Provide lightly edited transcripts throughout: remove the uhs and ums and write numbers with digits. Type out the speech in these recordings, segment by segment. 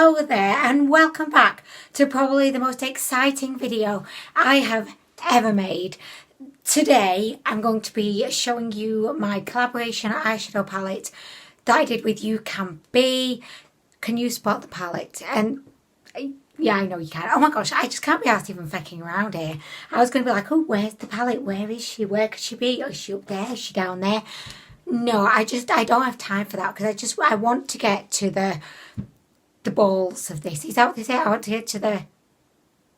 Hello there and welcome back to probably the most exciting video I have ever made. Today I'm going to be showing you my collaboration eyeshadow palette that I did with Ucanbe. Can you spot the palette? And yeah, I know you can. Oh my gosh, I just can't be asked even fucking around here. I was going to be like, oh, where's the palette? Where is she? Where could she be? Is she up there? Is she down there? No, I don't have time for that because I want to get to the balls of this. Is that what they say? I want to get to the...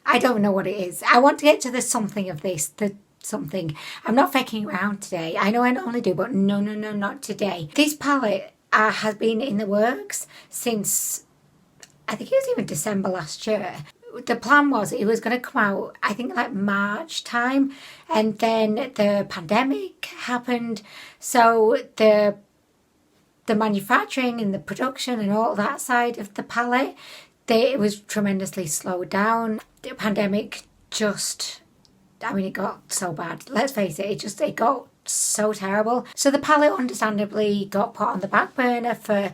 I don't know what it is. I want to get to the something of this. The something. I'm not faking around today. I know I normally do, but no, not today. This palette has been in the works since... I think it was even December last year. The plan was it was going to come out, I think, like March time, and then the pandemic happened, so the manufacturing and the production and all that side of the palette, it was tremendously slowed down. The pandemic just, I mean, it got so bad. Let's face it, it got so terrible. So the palette understandably got put on the back burner for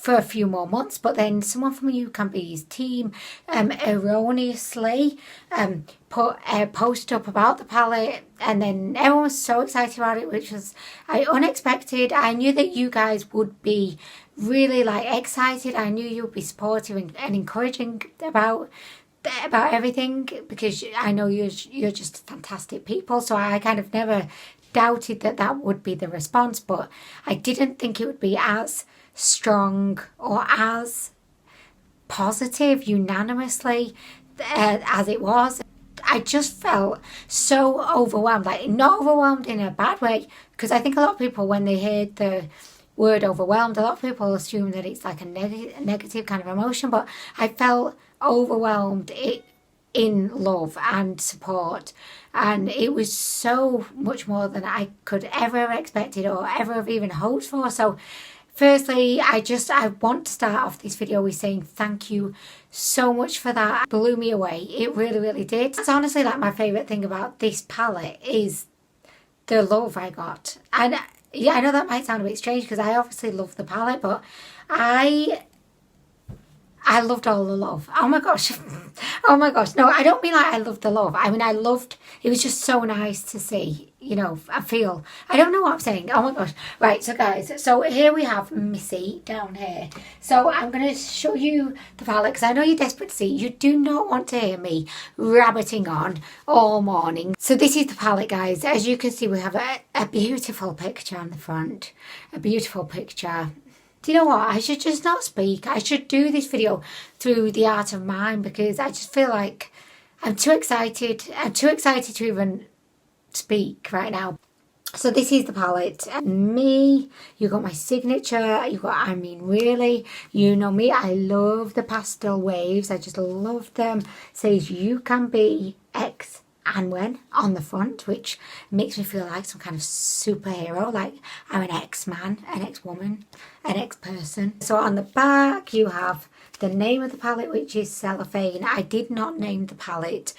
a few more months, but then someone from Ucanbe's team erroneously put a post up about the palette, and then everyone was so excited about it, which was unexpected. I knew that you guys would be really excited. I knew you would be supportive and encouraging about everything, because I know you're just fantastic people, so I kind of never doubted that would be the response, but I didn't think it would be as strong or as positive unanimously as it was. I just felt so overwhelmed, not overwhelmed in a bad way, because I think a lot of people, when they heard the word overwhelmed, a lot of people assume that it's like a negative kind of emotion, but I felt overwhelmed in love and support, and it was so much more than I could ever have expected or ever have even hoped for. So firstly, I want to start off this video with saying thank you so much for that. It blew me away. It really did. It's honestly my favourite thing about this palette is the love I got. And yeah, I know that might sound a bit strange because I obviously love the palette, but I loved all the love. Oh my gosh. Oh my gosh. No, I don't mean I loved the love. I mean, it was just so nice to see, I feel. I don't know what I'm saying. Oh my gosh. Right, so guys, so here we have Missy down here. So I'm going to show you the palette because I know you're desperate to see. You do not want to hear me rabbiting on all morning. So this is the palette, guys. As you can see, we have a beautiful picture on the front. A beautiful picture. Do you know what? I should just not speak. I should do this video through the art of mine, because I just feel like I'm too excited. I'm too excited to even speak right now. So this is the palette. Me, you got my signature. You got, I mean, really, you know me. I love the pastel waves. I just love them. It says Ucanbe X Anwen on the front, which makes me feel like some kind of superhero, like I'm an X-man, an X-woman, an X-person. So on the back you have the name of the palette, which is Cellophane. I did not name the palette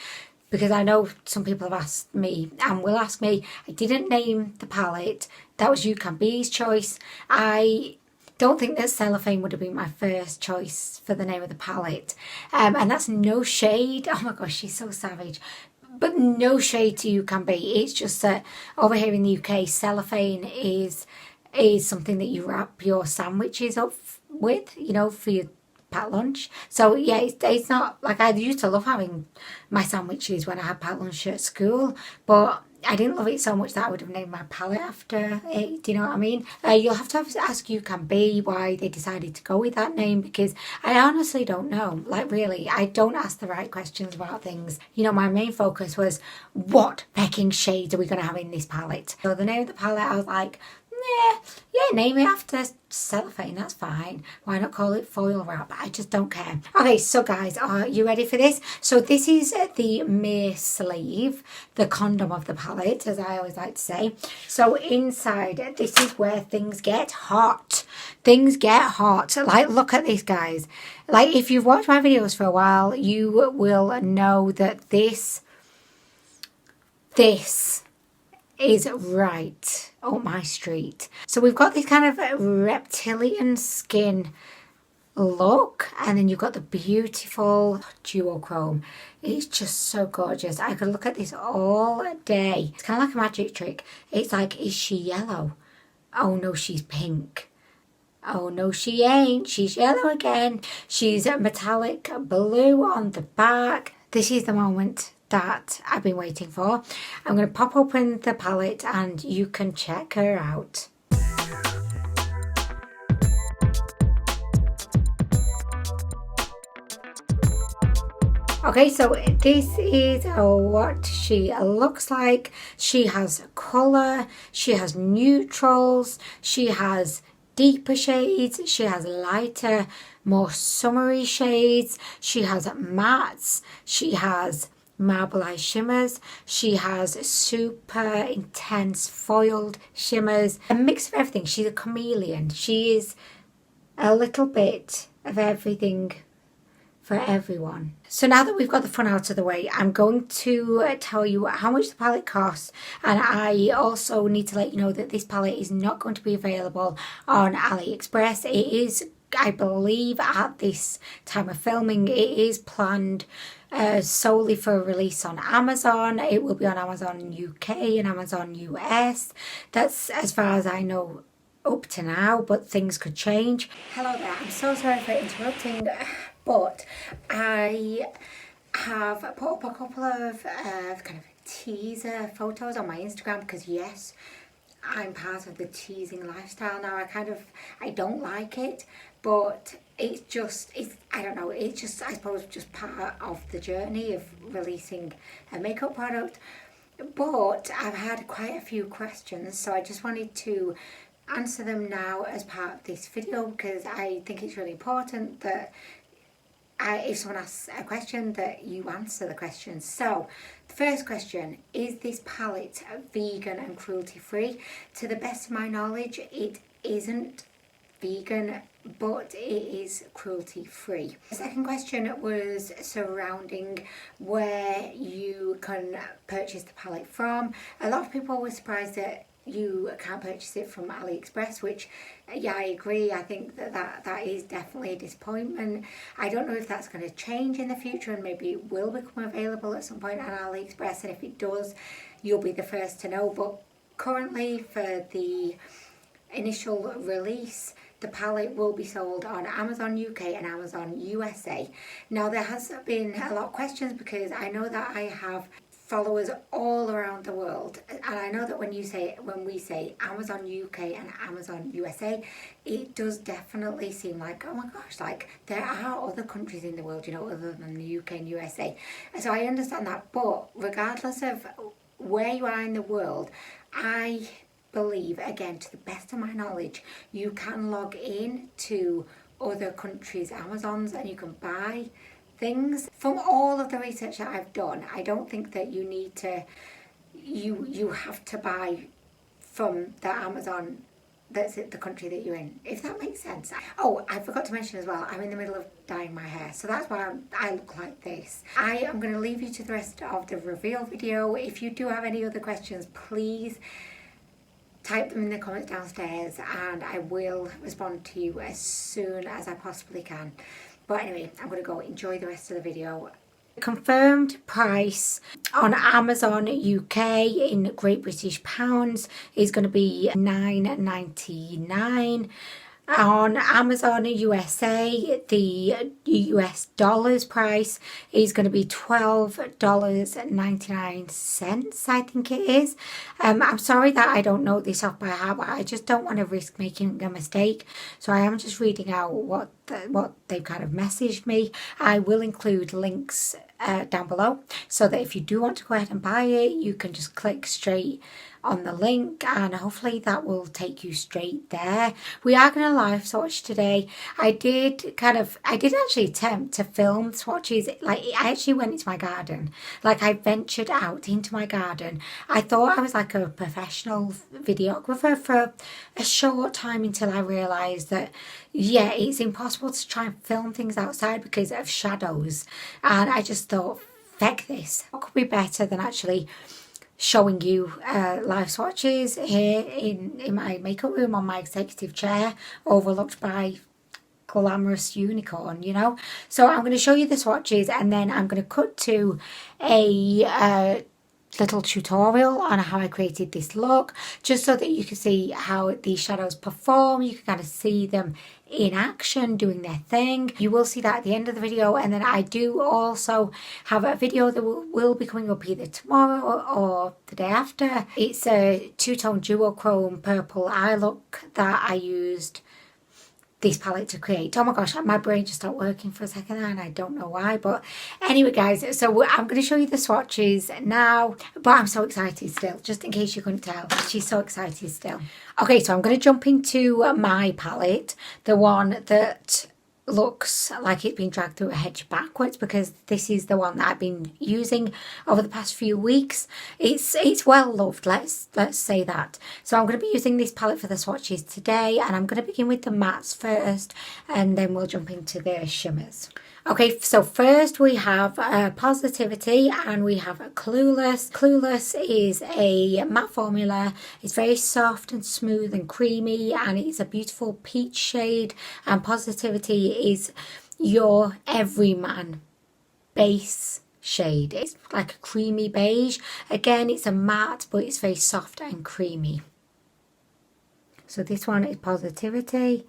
because I know some people have asked me and will ask me. I didn't name the palette. That was Ucanbe's choice. I don't think that Cellophane would have been my first choice for the name of the palette, and that's no shade. Oh my gosh, she's so savage. But no shade to Ucanbe. It's just that over here in the UK, cellophane is something that you wrap your sandwiches up with, for your packed lunch. So yeah, it's not like, I used to love having my sandwiches when I had packed lunch at school, but I didn't love it so much that I would have named my palette after it. Do you know what I mean? You'll have to ask Ucanbe why they decided to go with that name, because I honestly don't know. Really, I don't ask the right questions about things. My main focus was, what pecking shades are we going to have in this palette? So the name of the palette, I was like, yeah, name it after cellophane, that's fine. Why not call it foil wrap? I just don't care. Okay, so guys, are you ready for this? So this is the mere sleeve, the condom of the palette, as I always like to say. So inside, this is where things get hot. Things get hot. Look at this, guys. If you've watched my videos for a while, you will know that this is right up my street. So we've got this kind of reptilian skin look, and then you've got the beautiful duochrome. It's just so gorgeous. I could look at this all day. It's kind of like a magic trick. It's like, is she yellow? Oh no, she's pink. Oh no, she ain't. She's yellow again. She's a metallic blue on the back. This is the moment that I've been waiting for. I'm going to pop open the palette and you can check her out. Okay, so this is what she looks like. She has colour, she has neutrals, she has deeper shades, she has lighter, more summery shades, she has mattes, she has marbleized shimmers, she has super intense foiled shimmers, a mix of everything. She's a chameleon. She is a little bit of everything for everyone. So now that we've got the fun out of the way, I'm going to tell you how much the palette costs, and I also need to let you know that this palette is not going to be available on AliExpress. It is, I believe, at this time of filming, it is planned solely for release on Amazon. It will be on Amazon UK and Amazon US. That's as far as I know up to now, but things could change. Hello there, I'm so sorry for interrupting, but I have put up a couple of kind of teaser photos on my Instagram because yes, I'm part of the teasing lifestyle now. I don't like it, but it's I don't know, it's just, I suppose, just part of the journey of releasing a makeup product. But I've had quite a few questions, so I just wanted to answer them now as part of this video because I think it's really important that if someone asks a question that you answer the question. So the first question, is this palette vegan and cruelty free? To the best of my knowledge, it isn't vegan, but it is cruelty free. The second question was surrounding where you can purchase the palette from. A lot of people were surprised that you can't purchase it from AliExpress, which, yeah, I agree. I think that is definitely a disappointment. I don't know if that's going to change in the future, and maybe it will become available at some point on AliExpress, and if it does, you'll be the first to know. But currently, for the initial release, the palette will be sold on Amazon UK and Amazon USA. Now, there has been a lot of questions because I know that I have followers all around the world, and I know that when we say Amazon UK and Amazon USA, it does definitely seem like, oh my gosh, like there are other countries in the world, you know, other than the UK and USA. So I understand that, but regardless of where you are in the world, I believe, again, to the best of my knowledge, you can log in to other countries' Amazons and you can buy things. From all of the research that I've done, I don't think that you need to, you have to buy from the Amazon that's the country that you're in, if that makes sense. Oh, I forgot to mention as well, I'm in the middle of dyeing my hair, so that's why I look like this. I am going to leave you to the rest of the reveal video. If you do have any other questions, please type them in the comments downstairs and I will respond to you as soon as I possibly can. But anyway, I'm going to go enjoy the rest of the video. Confirmed price on Amazon UK in Great British Pounds is going to be $9.99. On Amazon USA, the US dollars price is going to be $12.99, I think it is. I'm sorry that I don't know this off by heart, but I just don't want to risk making a mistake. So I am just reading out what they've kind of messaged me. I will include links down below so that if you do want to go ahead and buy it, you can just click straight on the link and hopefully that will take you straight there. We are going to live swatch today. I did actually attempt to film swatches. Like, I actually went into my garden. Like, I ventured out into my garden. I thought I was like a professional videographer for a short time until I realised that, yeah, it's impossible to try and film things outside because of shadows. And I just thought, feck this. What could be better than actually showing you live swatches here in my makeup room on my executive chair, overlooked by glamorous unicorn, you know. So I'm going to show you the swatches, and then I'm going to cut to a little tutorial on how I created this look, just so that you can see how these shadows perform. You can kind of see them in action doing their thing. You will see that at the end of the video, and then I do also have a video that will be coming up either tomorrow or the day after. It's a two-tone duochrome purple eye look that I used this palette to create. Oh my gosh, my brain just stopped working for a second there, and I don't know why. But anyway guys, so I'm going to show you the swatches now, but I'm so excited still, just in case you couldn't tell. She's so excited still. Okay, so I'm going to jump into my palette, the one that looks like it's been dragged through a hedge backwards, because this is the one that I've been using over the past few weeks. It's well loved, let's say that. So I'm going to be using this palette for the swatches today, and I'm going to begin with the mattes first, and then we'll jump into the shimmers. Okay, so first we have Positivity, and we have Clueless. Clueless is a matte formula. It's very soft and smooth and creamy, and it's a beautiful peach shade. And Positivity is your everyman base shade. It's like a creamy beige. Again, it's a matte, but it's very soft and creamy. So this one is Positivity,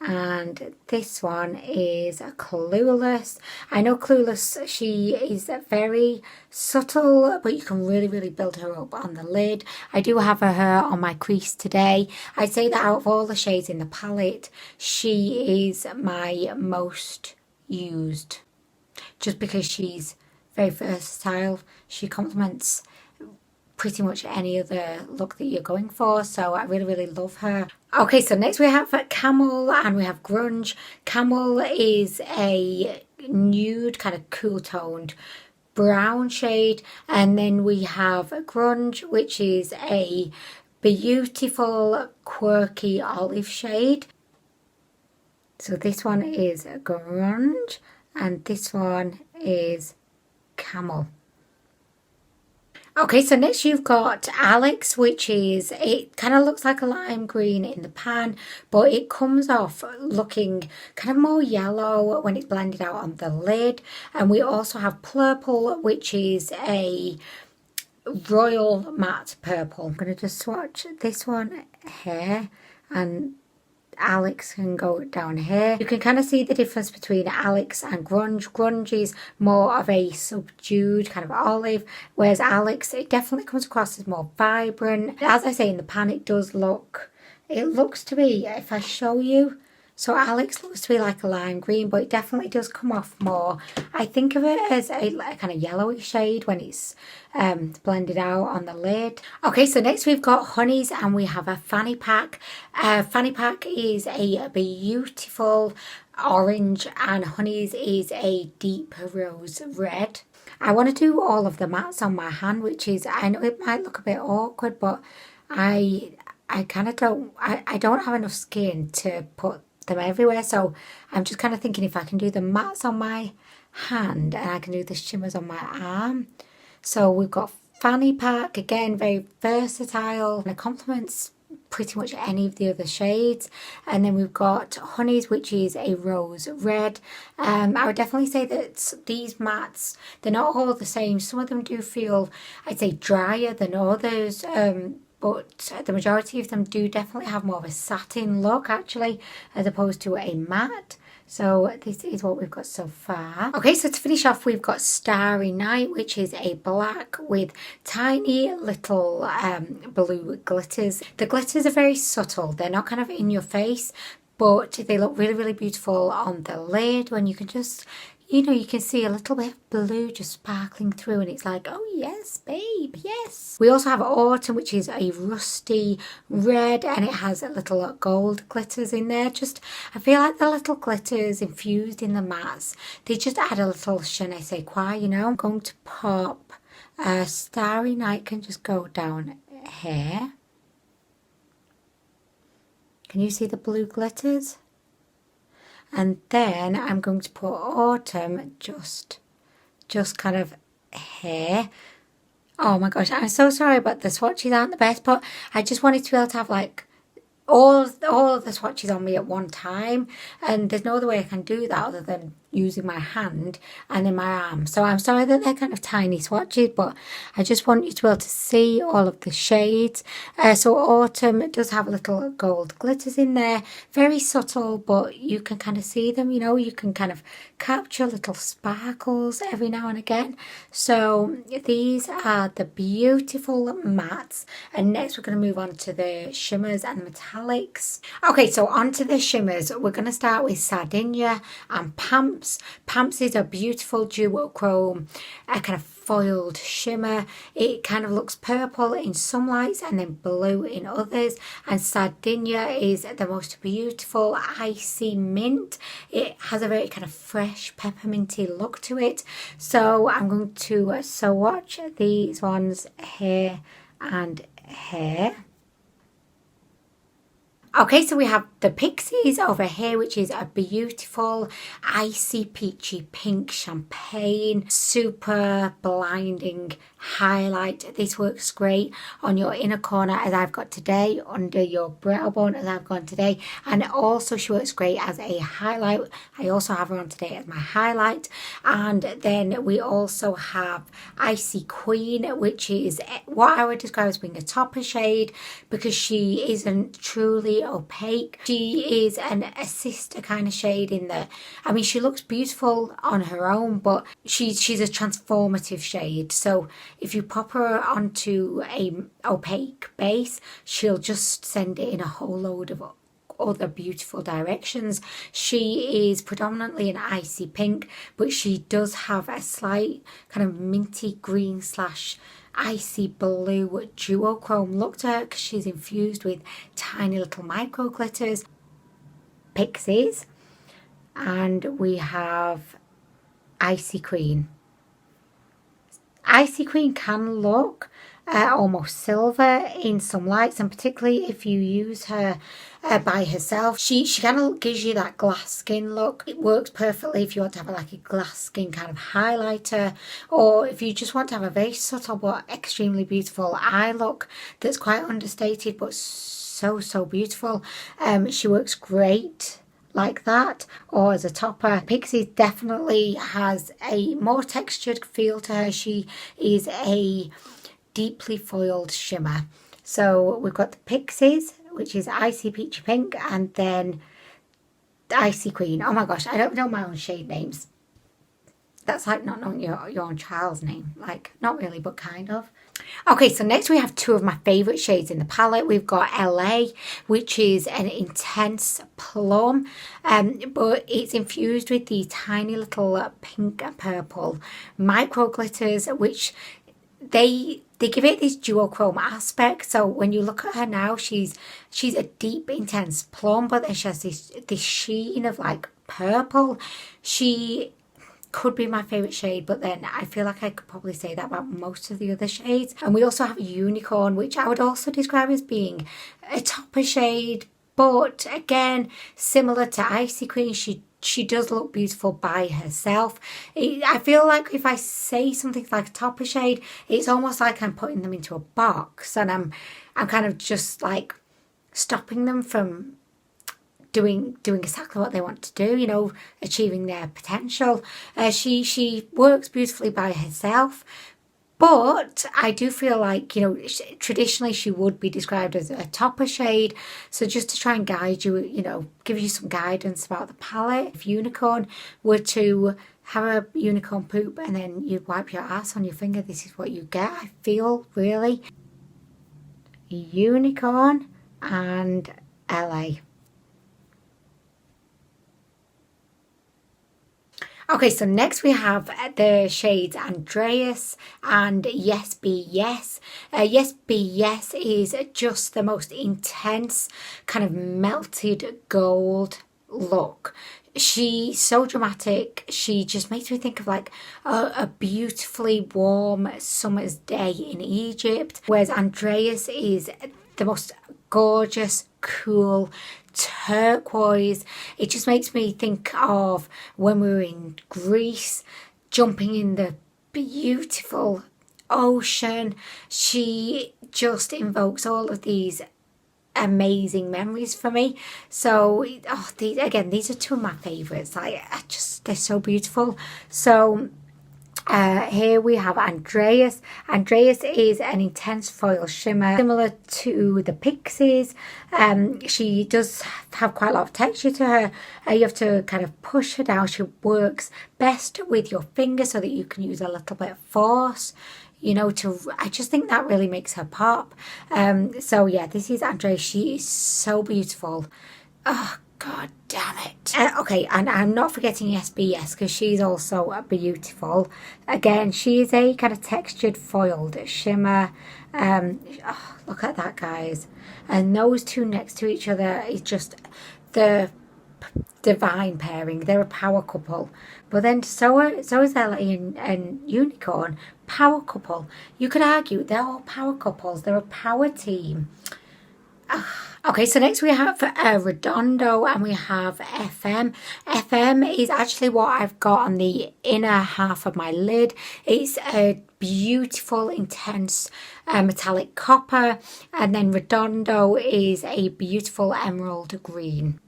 and this one is Clueless. I know Clueless, she is very subtle, but you can really build her up on the lid. I do have her on my crease today. I'd say that out of all the shades in the palette, she is my most used, just because she's very versatile. She complements pretty much any other look that you're going for, so I really love her. Okay, so next we have Camel, and we have Grunge. Camel is a nude, kind of cool toned brown shade, and then we have Grunge, which is a beautiful quirky olive shade. So this one is Grunge, and this one is Camel. Okay, so next you've got Alex, which is, it kind of looks like a lime green in the pan, but it comes off looking kind of more yellow when it's blended out on the lid. And we also have Purple, which is a royal matte purple. I'm going to just swatch this one here, and Alex can go down here. You can kind of see the difference between Alex and Grunge. Grunge is more of a subdued kind of olive, whereas Alex, it definitely comes across as more vibrant. As I say, in the pan it does look, it looks to be, if I show you, so Alex looks to be like a lime green, but it definitely does come off more. I think of it as a kind of yellowy shade when it's blended out on the lid. Okay, so next we've got Honeys, and we have a fanny pack. Fanny pack is a beautiful orange, and Honeys is a deep rose red. I want to do all of the mattes on my hand, which is, I know it might look a bit awkward, but I kind of don't, I don't have enough skin to put them everywhere, so I'm just kind of thinking if I can do the mattes on my hand and I can do the shimmers on my arm. So we've got fanny pack, again very versatile, and it complements pretty much any of the other shades. And then we've got Honeys, which is a rose red. I would definitely say that these mattes, they're not all the same. Some of them do feel, I'd say, drier than others, but the majority of them do definitely have more of a satin look actually, as opposed to a matte. So this is what we've got so far. Okay, so to finish off, we've got Starry Night, which is a black with tiny little blue glitters. The glitters are very subtle. They're not kind of in your face, but they look really beautiful on the lid when you can just, you know, you can see a little bit of blue just sparkling through, and it's like, oh yes, babe, yes. We also have Autumn, which is a rusty red, and it has little gold glitters in there. Just, I feel like the little glitters infused in the mattes, they just add a little je ne sais quoi, you know. I'm going to pop Starry Night, can just go down here. Can you see the blue glitters? And then I'm going to put Autumn just kind of here. Oh my gosh, I'm so sorry, but the swatches aren't the best, but I just wanted to be able to have like all of the swatches on me at one time, and there's no other way I can do that other than using my hand and in my arm. So I'm sorry that they're kind of tiny swatches, but I just want you to be able to see all of the shades. So Autumn does have little gold glitters in there, very subtle, but you can kind of see them, you know, you can kind of capture little sparkles every now and again. So these are the beautiful mattes, and next we're going to move on to the shimmers and metallics. Okay, so onto the shimmers. We're going to start with Sardinia and Pamps. Pamps is a beautiful duochrome, a kind of foiled shimmer. It kind of looks purple in some lights and then blue in others. And Sardinia is the most beautiful icy mint. It has a very kind of fresh pepperminty look to it. So I'm going to swatch these ones here and here. Okay, so we have the Pixies over here, which is a beautiful icy peachy pink champagne, super blinding highlight. This works great on your inner corner as I've got today, under your brow bone as I've got today, and also she works great as a highlight. I also have her on today as my highlight. And then we also have Icy Queen, which is what I would describe as being a topper shade because she isn't truly opaque. She is a sister kind of shade in there. I mean, she looks beautiful on her own, but she's a transformative shade. So if you pop her onto a opaque base, she'll just send it in a whole load of other beautiful directions. She is predominantly an icy pink, but she does have a slight kind of minty green slash icy blue duochrome look to her because she's infused with tiny little micro glitters. Pixies, and we have Icy Queen. Icy Queen can look almost silver in some lights, and particularly if you use her by herself, she kind of gives you that glass skin look. It works perfectly if you want to have like a glass skin kind of highlighter, or if you just want to have a very subtle but extremely beautiful eye look that's quite understated but so beautiful. She works great like that, or as a topper. Pixies definitely has a more textured feel to her. She is a deeply foiled shimmer. So we've got the Pixies, which is Icy Peachy Pink, and then the Icy Queen. Oh my gosh, I don't know my own shade names. That's like not knowing your own child's name. Like, not really, but kind of. Okay, so next we have two of my favourite shades in the palette. We've got LA, which is an intense plum, but it's infused with these tiny little pink and purple micro glitters, which they give it this duochrome aspect. So when you look at her now, she's a deep, intense plum, but then she has this sheen of like purple. She could be my favourite shade, but then I feel like I could probably say that about most of the other shades. And we also have a Unicorn, which I would also describe as being a topper shade, but again, similar to Icy Queen, she does look beautiful by herself. I feel like if I say something like a topper shade, it's almost like I'm putting them into a box, and I'm kind of just like stopping them from doing exactly what they want to do, you know, achieving their potential. She works beautifully by herself, but I do feel like, you know, traditionally she would be described as a topper shade. So just to try and guide you, you know, give you some guidance about the palette. If Unicorn were to have a unicorn poop and then you wipe your ass on your finger, this is what you get, I feel, really. Unicorn and LA. Okay, so next we have the shades Andreas and Yes Be Yes. Yes Be Yes is just the most intense kind of melted gold look. She's so dramatic. She just makes me think of like a beautifully warm summer's day in Egypt, whereas Andreas is the most gorgeous, cool turquoise. It just makes me think of when we were in Greece, jumping in the beautiful ocean. She just invokes all of these amazing memories for me. So these are two of my favorites. They're so beautiful. So here we have Andreas. Andreas is an intense foil shimmer similar to the Pixies. She does have quite a lot of texture to her. You have to kind of push her down. She works best with your fingers so that you can use a little bit of force, you know, I just think that really makes her pop. So yeah, this is Andrea. She is so beautiful. Oh, God damn it. Okay, and I'm not forgetting SBS because she's also beautiful. Again, she is a kind of textured foiled shimmer. Look at that, guys. And those two next to each other is just the divine pairing. They're a power couple. But then so is Ellie and Unicorn. Power couple. You could argue they're all power couples. They're a power team. Okay, so next we have Redondo and we have FM. FM is actually what I've got on the inner half of my lid. It's a beautiful, intense metallic copper. And then Redondo is a beautiful emerald green.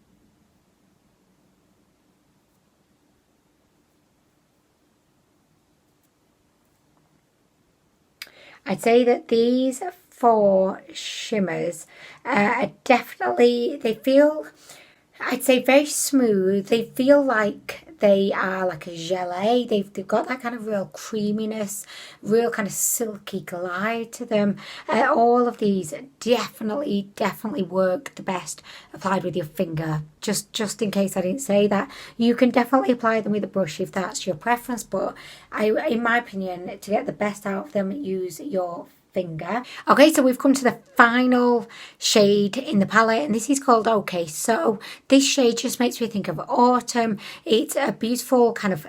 I'd say that these 4 shimmers are definitely, they feel, I'd say very smooth. They feel like they are like a gelée. They've got that kind of real creaminess, real kind of silky glide to them. All of these definitely work the best applied with your finger. Just in case I didn't say that, you can definitely apply them with a brush if that's your preference. But in my opinion, to get the best out of them, use your finger. Okay, so we've come to the final shade in the palette, and this is called Okay. So this shade just makes me think of autumn. It's a beautiful kind of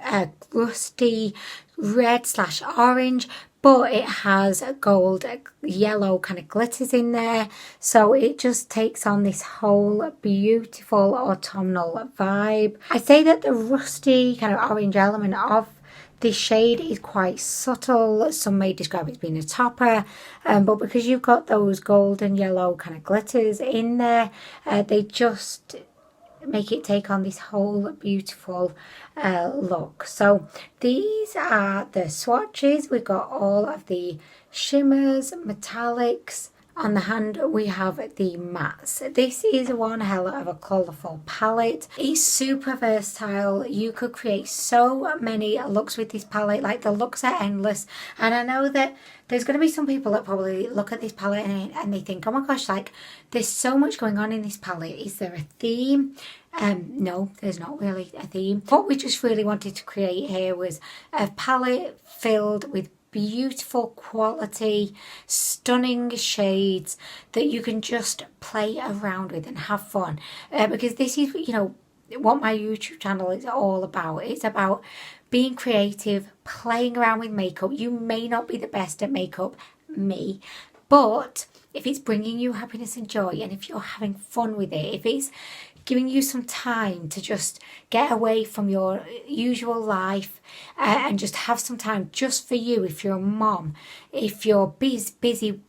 rusty red/orange, but it has gold yellow kind of glitters in there, so it just takes on this whole beautiful autumnal vibe. I'd say that the rusty kind of orange element of this shade is quite subtle. Some may describe it as being a topper, but because you've got those golden yellow kind of glitters in there, they just make it take on this whole beautiful look. So these are the swatches. We've got all of the shimmers, metallics. On the hand we have the mattes. This is one hell of a colourful palette. It's super versatile. You could create so many looks with this palette. Like, the looks are endless, and I know that there's going to be some people that probably look at this palette and they think, oh my gosh, like, there's so much going on in this palette. Is there a theme? No, there's not really a theme. What we just really wanted to create here was a palette filled with beautiful quality, stunning shades that you can just play around with and have fun, because this is, you know, what my YouTube channel is all about. It's about being creative, playing around with makeup. You may not be the best at makeup, me, but if it's bringing you happiness and joy, and if you're having fun with it, if it's giving you some time to just get away from your usual life and just have some time just for you, if you're a mom, if you're busy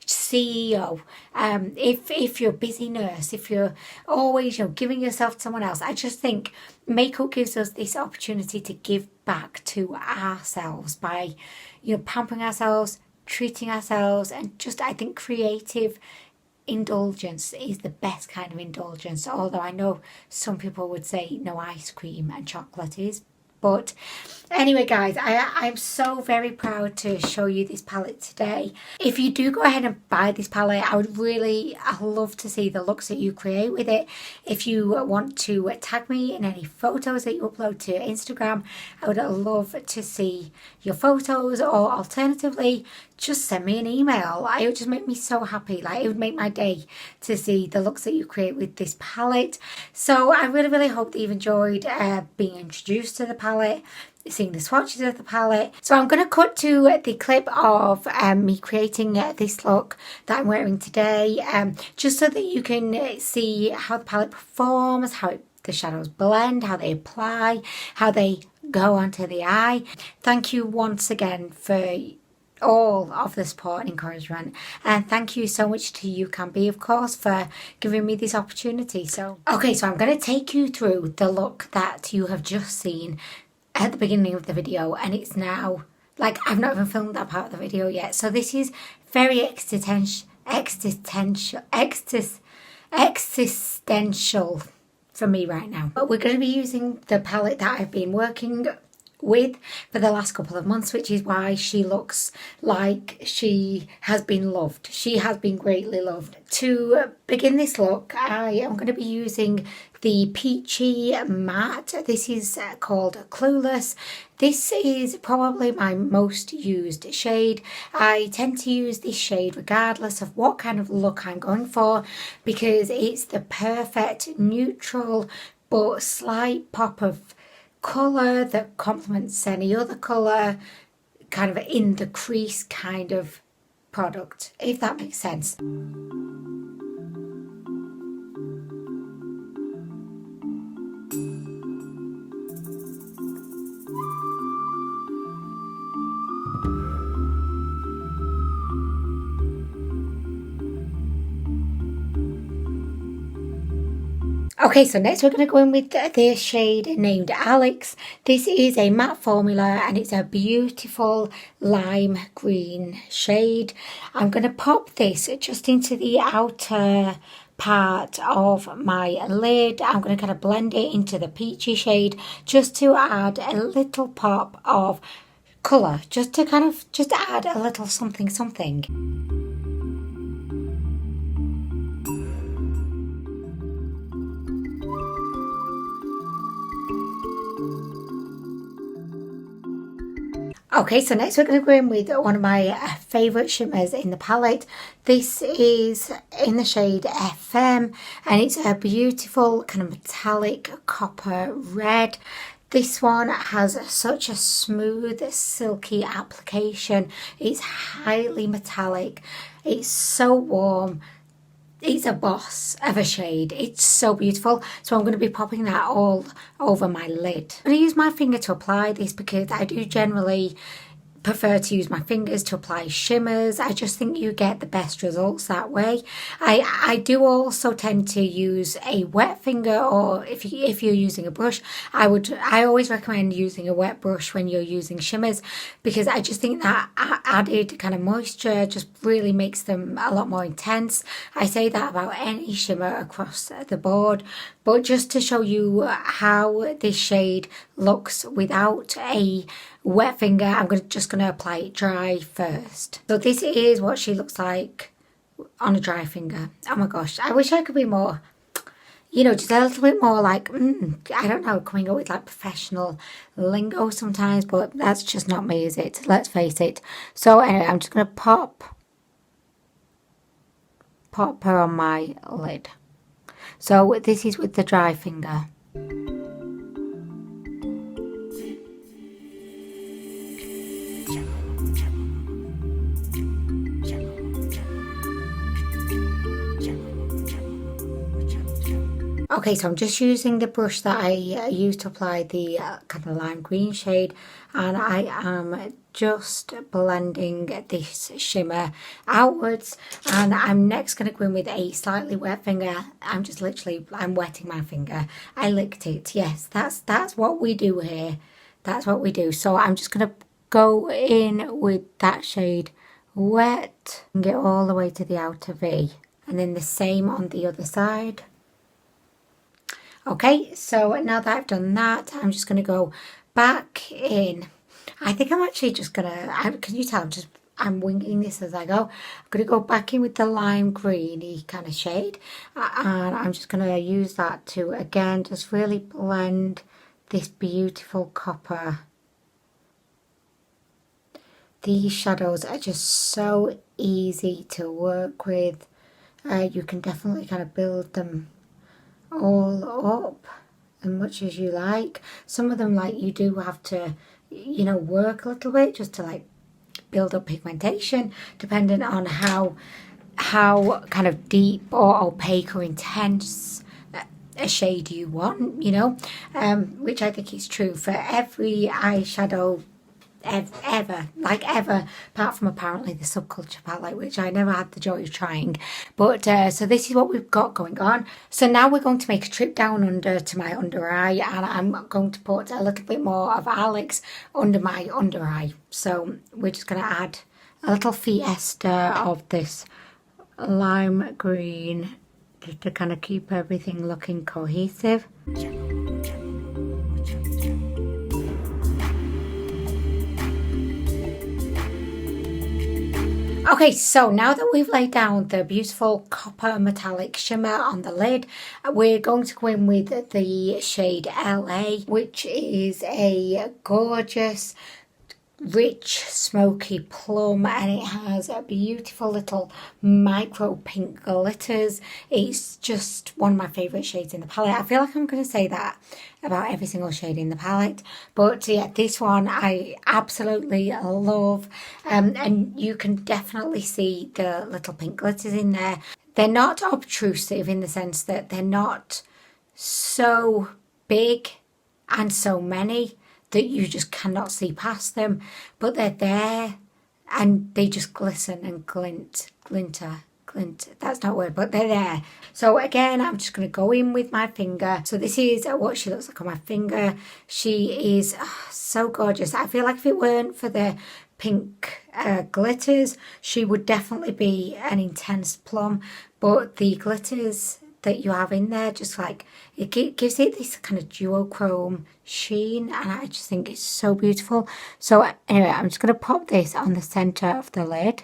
CEO, if you're a busy nurse, if you're always, you know, giving yourself to someone else. I just think makeup gives us this opportunity to give back to ourselves by, you know, pampering ourselves, treating ourselves, and just, I think, creative indulgence is the best kind of indulgence, although I know some people would say no ice cream and chocolate is. But anyway, guys, I'm so very proud to show you this palette today. If you do go ahead and buy this palette, I'd love to see the looks that you create with it. If you want to tag me in any photos that you upload to Instagram, I would love to see your photos, or alternatively, just send me an email. It would just make me so happy. Like, it would make my day to see the looks that you create with this palette. So I really hope that you've enjoyed being introduced to the palette, seeing the swatches of the palette. So I'm going to cut to the clip of me creating this look that I'm wearing today, just so that you can see how the palette performs, how the shadows blend, how they apply, how they go onto the eye. Thank you once again for all of the support and encouragement, and thank you so much to Ucanbe, of course, for giving me this opportunity. So okay, so I'm going to take you through the look that you have just seen at the beginning of the video, and it's now like I've not even filmed that part of the video yet. So this is very existential for me right now. But we're going to be using the palette that I've been working with for the last couple of months, which is why she looks like she has been loved. She has been greatly loved. To begin this look, I am going to be using the Peachy Matte. This is called Clueless. This is probably my most used shade. I tend to use this shade regardless of what kind of look I'm going for, because it's the perfect neutral but slight pop of colour that complements any other colour, kind of in the crease kind of product, if that makes sense. Okay, so next we're going to go in with the shade named Alex. This is a matte formula and it's a beautiful lime green shade. I'm going to pop this just into the outer part of my lid. I'm going to kind of blend it into the peachy shade just to add a little pop of colour, just to kind of just add a little something something. Okay, so next we're going to go in with one of my favourite shimmers in the palette. This is in the shade FM and it's a beautiful kind of metallic copper red. This one has such a smooth, silky application. It's highly metallic. It's so warm. It's a boss of a shade. It's so beautiful. So I'm going to be popping that all over my lid. I'm going to use my finger to apply this because I do generally prefer to use my fingers to apply shimmers. I just think you get the best results that way. I do also tend to use a wet finger, or if you're using a brush, I always recommend using a wet brush when you're using shimmers, because I just think that added kind of moisture just really makes them a lot more intense. I say that about any shimmer across the board, but just to show you how this shade looks without a wet finger, I'm just going to apply it dry first. So this is what she looks like on a dry finger. Oh my gosh, I wish I could be more, you know, just a little bit more like, I don't know, coming up with like professional lingo sometimes, but that's just not me, is it? Let's face it. So anyway, I'm just going to pop her on my lid. So this is with the dry finger. Okay, so I'm just using the brush that I used to apply the kind of lime green shade, and I am just blending this shimmer outwards, and I'm next going to go in with a slightly wet finger. I'm wetting my finger. I licked it. Yes, that's what we do here. That's what we do. So I'm just going to go in with that shade wet and get all the way to the outer V, and then the same on the other side. Okay, so now that I've done that, I'm just going to go back in. I think I'm actually just going to, can you tell, I'm winging this as I go. I'm going to go back in with the lime greeny kind of shade. And I'm just going to use that to, again, just really blend this beautiful copper. These shadows are just so easy to work with. You can definitely kind of build them all up as much as you like. Some of them, like, you do have to, you know, work a little bit just to like build up pigmentation, depending on how kind of deep or opaque or intense a shade you want, you know, which I think is true for every eyeshadow ever, like ever, apart from apparently the Subculture palette, which I never had the joy of trying. But so this is what we've got going on. So now we're going to make a trip down under to my under eye, and I'm going to put a little bit more of Alex under my under eye. So we're just going to add a little fiesta of this lime green just to kind of keep everything looking cohesive. Okay, so now that we've laid down the beautiful copper metallic shimmer on the lid, we're going to go in with the shade LA, which is a gorgeous, rich, smoky plum, and it has a beautiful little micro pink glitters. It's just one of my favourite shades in the palette. I feel like I'm going to say that about every single shade in the palette, but yeah, this one I absolutely love, and you can definitely see the little pink glitters in there. They're not obtrusive in the sense that they're not so big and so many that you just cannot see past them, but they're there and they just glisten and glint, that's not a word, but they're there. So again, I'm just going to go in with my finger. So this is what she looks like on my finger. She is so gorgeous. I feel like if it weren't for the pink glitters, she would definitely be an intense plum, but the glitters that you have in there, just like, it gives it this kind of duochrome sheen, and I just think it's so beautiful. So anyway, I'm just going to pop this on the center of the lid.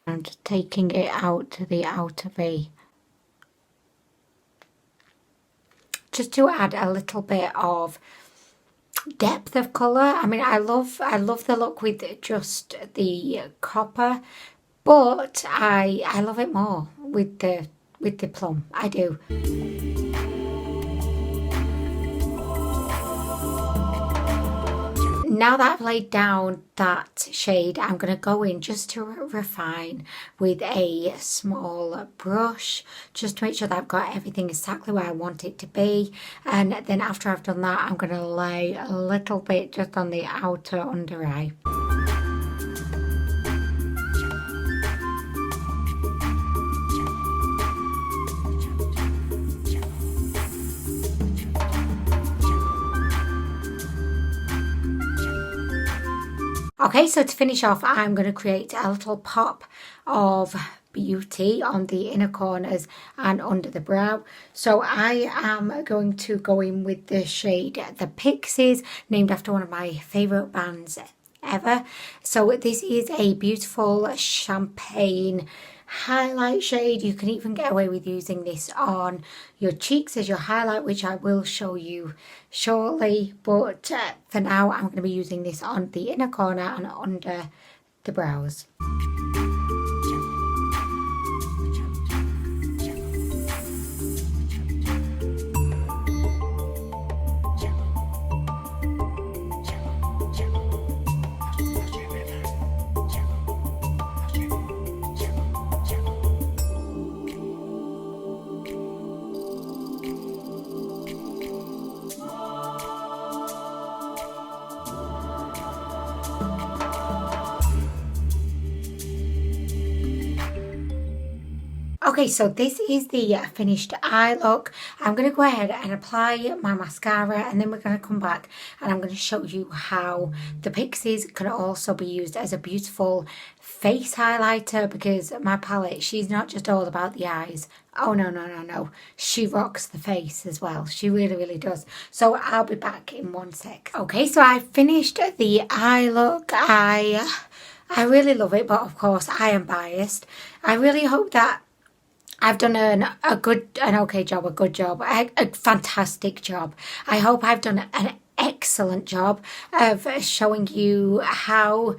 I'm just taking it out to the outer V, just to add a little bit of depth of colour. I mean, I love the look with just the copper, but I love it more with the plum. I do. Now that I've laid down that shade, I'm going to go in just to refine with a small brush, just to make sure that I've got everything exactly where I want it to be. And then after I've done that, I'm going to lay a little bit just on the outer under eye. Okay, so to finish off, I'm going to create a little pop of beauty on the inner corners and under the brow. So I am going to go in with the shade The Pixies, named after one of my favourite bands ever. So this is a beautiful champagne highlight shade. You can even get away with using this on your cheeks as your highlight, which I will show you shortly, but for now I'm going to be using this on the inner corner and under the brows. Okay, so this is the finished eye look. I'm going to go ahead and apply my mascara, and then we're going to come back and I'm going to show you how the Pixies can also be used as a beautiful face highlighter, because my palette, she's not just all about the eyes. Oh, no. She rocks the face as well. She really, really does. So I'll be back in one sec. Okay, so I finished the eye look. I really love it, but of course I am biased. I really hope that I've done a good job, a fantastic job. I hope I've done an excellent job of showing you how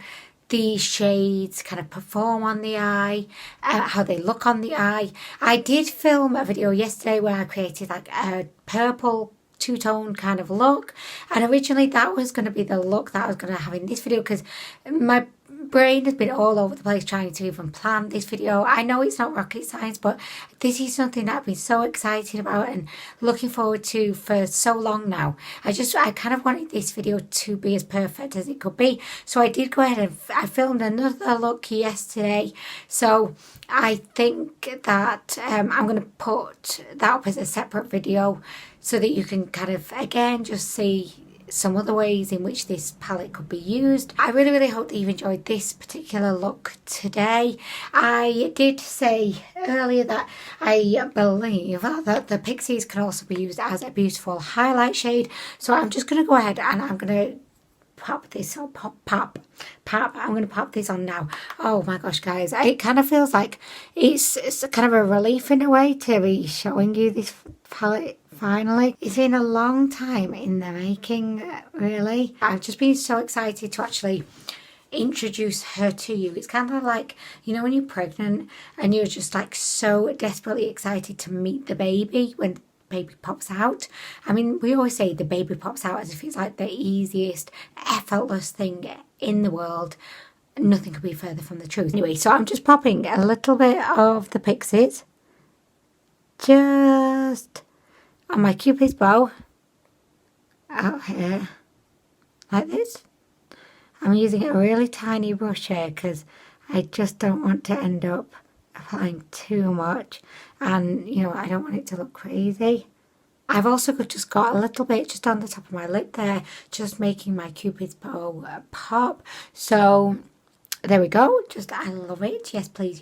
the shades kind of perform on the eye, how they look on the eye. I did film a video yesterday where I created like a purple two-tone kind of look, and originally that was going to be the look that I was going to have in this video, because brain has been all over the place trying to even plan this video. I know it's not rocket science, but this is something that I've been so excited about and looking forward to for so long now. I kind of wanted this video to be as perfect as it could be. So I did go ahead and I filmed another look yesterday. So I think that I'm going to put that up as a separate video so that you can kind of, again, just see some other ways in which this palette could be used. I really hope that you've enjoyed this particular look today. I did say earlier that I believe that the Pixies can also be used as a beautiful highlight shade. So I'm just going to go ahead and I'm going to pop this on, I'm going to pop this on now. Oh my gosh, guys, it kind of feels like it's kind of a relief in a way to be showing you this palette finally. It's been a long time in the making, really. I've just been so excited to actually introduce her to you. It's kind of like, you know, when you're pregnant and you're just like so desperately excited to meet the baby when baby pops out. I mean, we always say the baby pops out as if it's like the easiest, effortless thing in the world. Nothing could be further from the truth. Anyway, so I'm just popping a little bit of the Pixies just on my Cupid's bow out here, like this. I'm using a really tiny brush here because I just don't want to end up applying too much, and you know, I don't want it to look crazy. I've also just got a little bit just on the top of my lip there, just making my Cupid's bow pop. So there we go. Just, I love it. Yes please,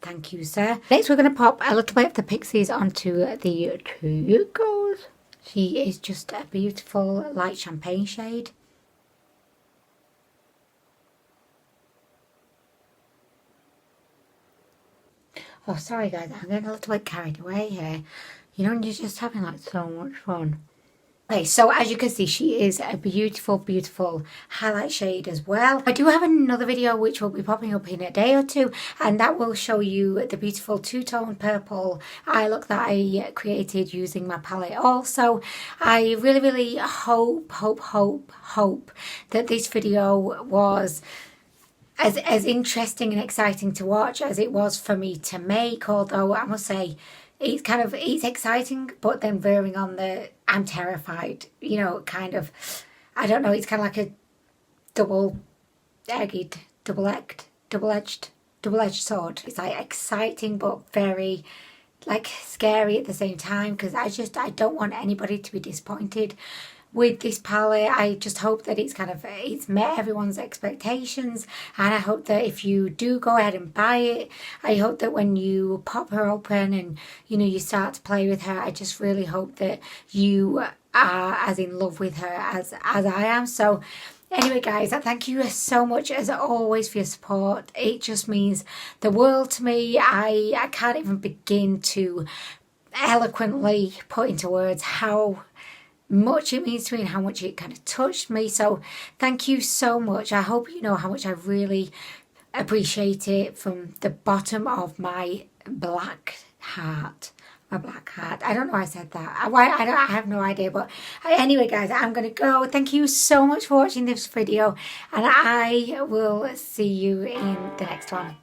thank you sir. Next we're going to pop a little bit of the Pixies onto the turquoise. She is just a beautiful light champagne shade. Oh, sorry guys, I'm getting a little bit carried away here. You know, you're just having like so much fun. Okay, so as you can see, she is a beautiful highlight shade as well. I do have another video which will be popping up in a day or two, and that will show you the beautiful two-tone purple eye look that I created using my palette. Also, I really hope that this video was as interesting and exciting to watch as it was for me to make, although I must say it's exciting, but then veering on the I'm terrified, you know, kind of, I don't know, it's kind of like a double-edged sword. It's like exciting but very like scary at the same time, because I don't want anybody to be disappointed with this palette. I just hope that it's met everyone's expectations, and I hope that if you do go ahead and buy it, I hope that when you pop her open and you know you start to play with her, I just really hope that you are as in love with her as I am. So anyway guys, thank you so much as always for your support. It just means the world to me. I can't even begin to eloquently put into words how much it means to me and how much it kind of touched me. So thank you so much. I hope you know how much I really appreciate it from the bottom of my black heart. I don't know why I said that. I have no idea. But anyway guys, I'm going to go. Thank you so much for watching this video, and I will see you in the next one.